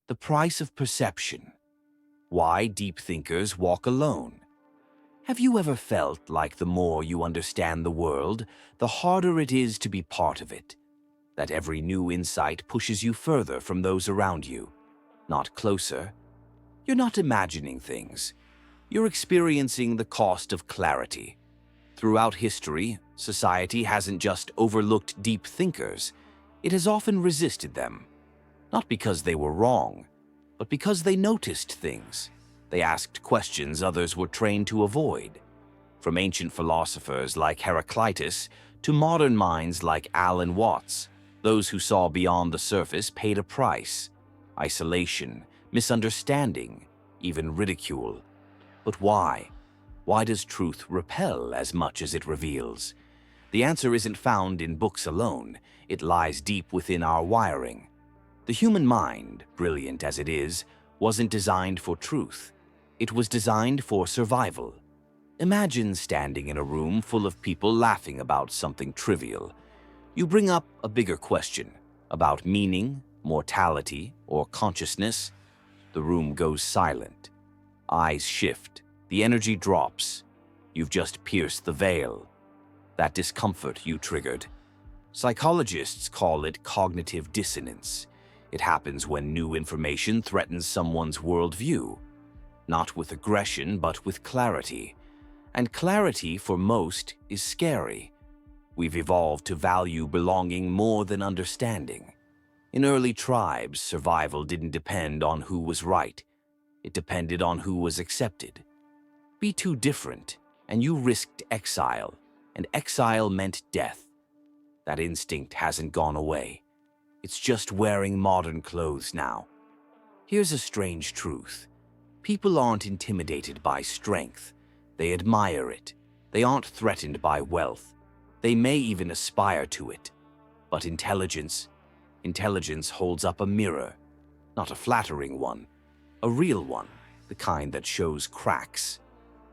The price of perception. Why deep thinkers walk alone. Have you ever felt like the more you understand the world, the harder it is to be part of it? That every new insight pushes you further from those around you, not closer? You're not imagining things. You're experiencing the cost of clarity. Throughout history, society hasn't just overlooked deep thinkers, it has often resisted them. Not because they were wrong, but because they noticed things. They asked questions others were trained to avoid. From ancient philosophers like Heraclitus to modern minds like Alan Watts, those who saw beyond the surface paid a price. Isolation, misunderstanding, even ridicule. But why? Why does truth repel as much as it reveals? The answer isn't found in books alone. It lies deep within our wiring. The human mind, brilliant as it is, wasn't designed for truth. It was designed for survival. Imagine standing in a room full of people laughing about something trivial. You bring up a bigger question about meaning, mortality, or consciousness. The room goes silent. Eyes shift. The energy drops. You've just pierced the veil. That discomfort you triggered. Psychologists call it cognitive dissonance. It happens when new information threatens someone's worldview. Not with aggression, but with clarity. And clarity, for most, is scary. We've evolved to value belonging more than understanding. In early tribes, survival didn't depend on who was right. It depended on who was accepted. Be too different, and you risked exile, and exile meant death. That instinct hasn't gone away. It's just wearing modern clothes now. Here's a strange truth. People aren't intimidated by strength. They admire it. They aren't threatened by wealth. They may even aspire to it. But intelligence holds up a mirror. Not a flattering one. A real one, the kind that shows cracks.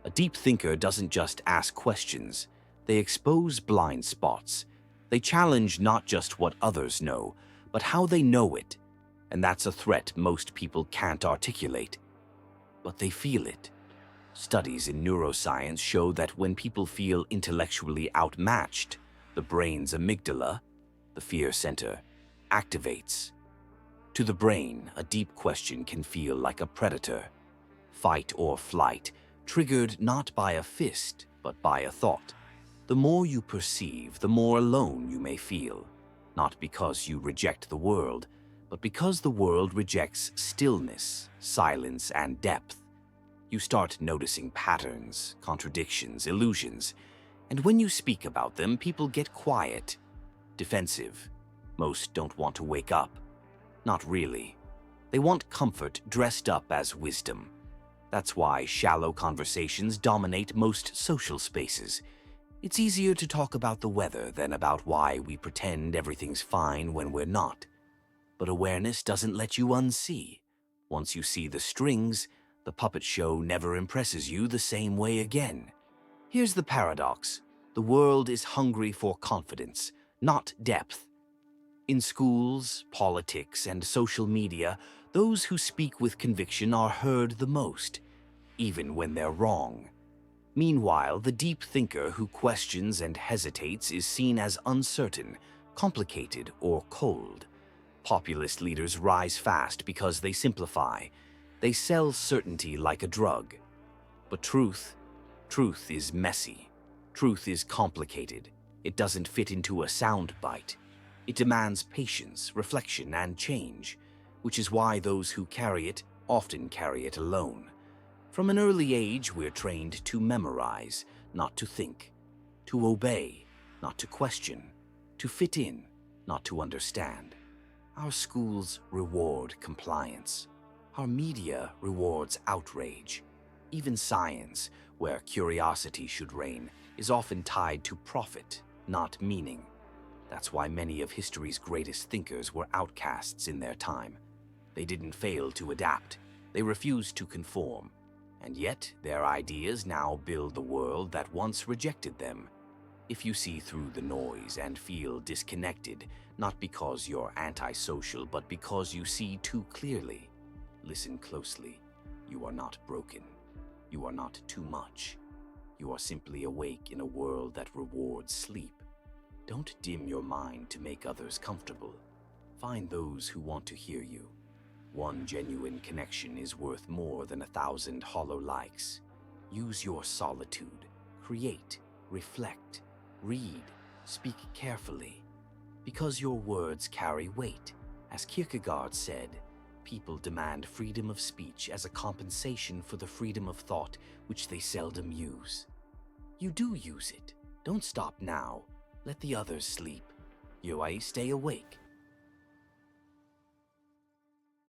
A deep thinker doesn't just ask questions. They expose blind spots. They challenge not just what others know, but how they know it. And that's a threat most people can't articulate. But they feel it. Studies in neuroscience show that when people feel intellectually outmatched, the brain's amygdala, the fear center, activates. To the brain, a deep question can feel like a predator. Fight or flight, triggered not by a fist, but by a thought. The more you perceive, the more alone you may feel. Not because you reject the world, but because the world rejects stillness, silence, and depth. You start noticing patterns, contradictions, illusions, and when you speak about them, people get quiet, defensive. Most don't want to wake up. Not really. They want comfort dressed up as wisdom. That's why shallow conversations dominate most social spaces. It's easier to talk about the weather than about why we pretend everything's fine when we're not. But awareness doesn't let you unsee. Once you see the strings, the puppet show never impresses you the same way again. Here's the paradox. The world is hungry for confidence, not depth. In schools, politics, and social media, those who speak with conviction are heard the most, even when they're wrong. Meanwhile, the deep thinker who questions and hesitates is seen as uncertain, complicated, or cold. Populist leaders rise fast because they simplify. They sell certainty like a drug. But truth is messy. Truth is complicated. It doesn't fit into a soundbite. It demands patience, reflection, and change, which is why those who carry it often carry it alone. From an early age, we're trained to memorize, not to think, to obey, not to question, to fit in, not to understand. Our schools reward compliance. Our media rewards outrage. Even science, where curiosity should reign, is often tied to profit, not meaning. That's why many of history's greatest thinkers were outcasts in their time. They didn't fail to adapt. They refused to conform. And yet, their ideas now build the world that once rejected them. If you see through the noise and feel disconnected, not because you're antisocial, but because you see too clearly, Listen closely. You are not broken. You are not too much. You are simply awake in a world that rewards sleep. Don't dim your mind to make others comfortable. Find those who want to hear you. One genuine connection is worth more than 1,000 hollow likes. Use your solitude. Create, reflect, read, speak carefully. Because your words carry weight. As Kierkegaard said, people demand freedom of speech as a compensation for the freedom of thought which they seldom use. You do use it. Don't stop now. Let the others sleep. You stay awake.